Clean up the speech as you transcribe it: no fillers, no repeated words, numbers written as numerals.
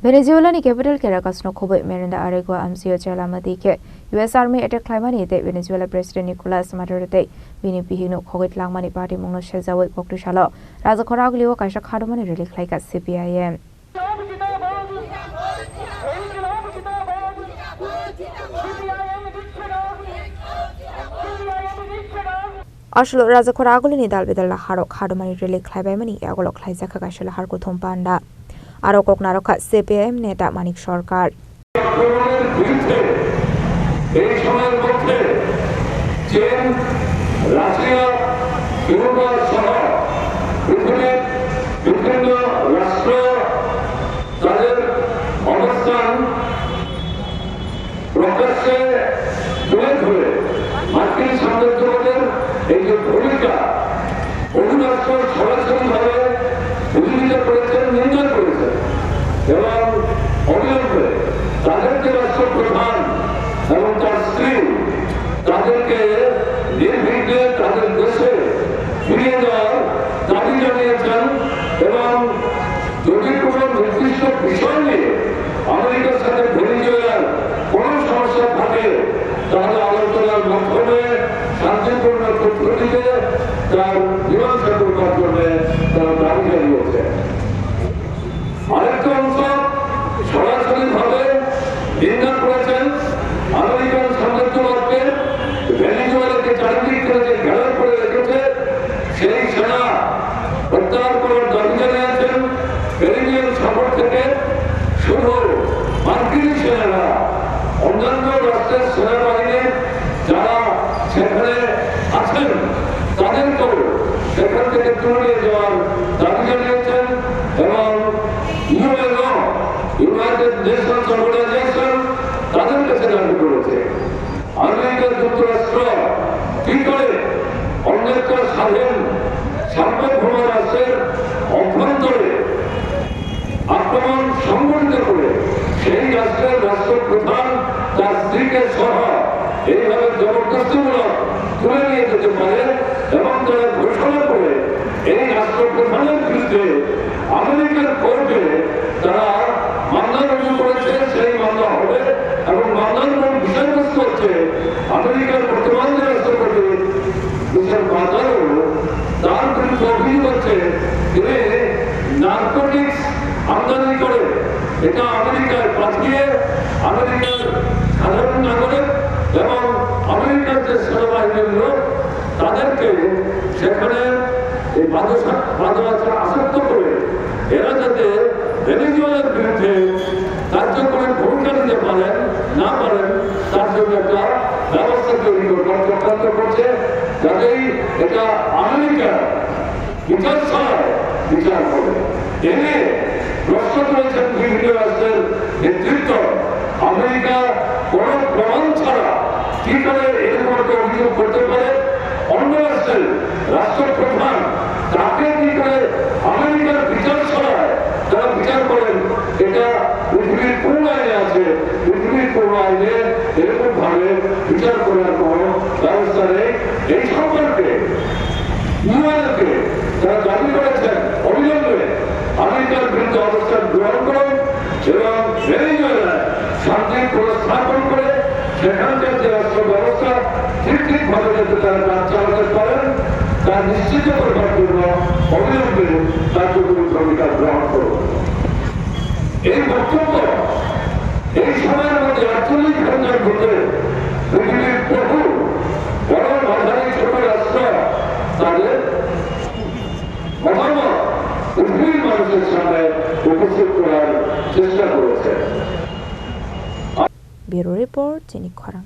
Venezuelani capital Caracas no Kobe Miranda Aregua Amcio Chalamati US Army attack Climani de Venezuela President Nicolas Maduro de Vini Pihino Koget Langmani Party Mono Shazawi Koktushalo Raza Koraglio Kasha Kadomani really like at CPIM. Ashlo Raza Koragulini Dalvidal Haro Kadomani really Clibemani Agolo Klizaka Kashla Harko Tompanda. আরো কোকনারকা CPM নেতা মানিক সরকার এই সময়ের মধ্যে চীন Russia Cuba সহ পৃথিবীর বিভিন্ন রাষ্ট্র তাদের অবস্থান প্রকাশ্যে তুলে ধরে মার্কিন সাম্রাজ্যবাদের এই যে ভূমিকা অভিরাষ্ট্র সরাসরিভাবে বিরোধিতা করেছেন নিন্দা করেছেন এবং অবিলম্বে তাদের যে রাষ্ট্রপ্রধান এবং তার স্ত্রী তাদেরকে নির্বিঘ্নে তাদের দেশে ফিরিয়ে দেওয়ার দাবি জানিয়েছেন এবং যদি কোনো নির্দিষ্ট বিষয় নিয়ে আমেরিকার সাথে ভেনেজুয়েলার কোনো সমস্যা থাকে তাহলে আলোচনার মাধ্যমে শান্তিপূর্ণ পদ্ধতিতে তার মীমাংসা করবার জন্য তারা দাবি জানিয়েছে। আরেকটা অংশ সরাসরিভাবে নিন্দা করেছেন আমেরিকান সাম্রাজ্যবাদকে ভেনেজুয়েলাকে চারিদিক থেকে যে ঘেরাও করে রেখেছে সেই সেনা প্রত্যাহার করার দাবি জানিয়েছেন। ক্যারিবিয়ান সাগর থেকে শুধু মার্কিন সেনারা অন্যান্য রাষ্ট্রের সেনাবাহিনীর যারা সেখানে আছেন তাদেরকেও সেখান থেকে তুলে নিয়ে যাওয়ার দাবি জানিয়েছেন এবং ইউএনও ইউনাইটেড নেশনস অর্গানাইজেশন তাদের কাছে দাবি করেছে আমেরিকা যুক্তরাষ্ট্র কি করে অন্য একটা স্বাধীন সার্বভৌম রাষ্ট্রের অভ্যন্তরে আক্রমণ সংগঠিত করে সেই রাষ্ট্রের রাষ্ট্রপ্রধান তার স্ত্রীকে সহ এইভাবে জবরদস্তিমূলক তুলে নিয়ে যেতে পারে এবং তারা ঘোষণা করে এই রাষ্ট্রপ্রধানের বিরুদ্ধে আমেরিকার কোর্টে তারা মামলা রুজু করেছে সেই মামলা হবে এবং মামলার মূল বিষয়বস্তু হচ্ছে আমেরিকার বর্তমান যে রাষ্ট্রপতি মিস্টার মাদারো তার বিরুদ্ধে অভিযোগ হচ্ছে তিনি নার্কোটিক্স আমদানি করে এটা আমেরিকায় পাঠিয়ে আমেরিকার সাধারণ নাগরিক এবং আমেরিকার যে সেনাবাহিনীর লোক তাদেরকে সেখানে এই বাদবাচা আসক্ত করে এরা যাতে ভেনেজুয়েলার বিরুদ্ধে কার্যকরী ভূমিকা নিতে পারেন না পারেন তার জন্য একটা ব্যবস্থা তৈরি চক্রান্ত করছে যাতেই এটা আমেরিকার বিচার ছাড়ায় বিচার হবে এনে প্রশ্ন করেছেন বিভিন্ন রাষ্ট্রের নেতৃত্ব আমেরিকা কোন প্রমাণ ছাড়া কি করে এরকম একটা অভিযোগ করতে পারে অন্য রাষ্ট্রের রাষ্ট্রপ্রধান তাকে কি করে আমেরিকার বিচার ছাড়ায় যারা বিচার করেন এটা পৃথিবীর কোন আইনে আছে পৃথিবীর কোন আইনে এরকম ভাবে বিচার করার কোন ব্যবস্থা নেই এই সম্পর্কে ইউএনকে তারা দাবি করেছেন অবিলম্বে আমেরিকার বিরুদ্ধে অবস্থান গ্রহণ করুন এবং ভেনেজুয়েলায় শান্তি পুনঃস্থাপন করে সেখানকার যে রাষ্ট্র ব্যবস্থা ঠিকভাবে যাতে তারা কাজ চালাতে পারেন তা নিশ্চিত করবার জন্য অবিলম্বে কার্যকরী ভূমিকা গ্রহণ করুন। এই বক্তব্য এই সময়ের মধ্যে ৪৮ ঘন্টার ভিতরে পৃথিবীর বহু বড় মাঝারি ছোট রাষ্ট্র তাদের মতামত পৃথিবীর মানুষের সামনে উপস্থিত করার চেষ্টা করেছে। ব্যুরো রিপোর্ট চিনি খরাং।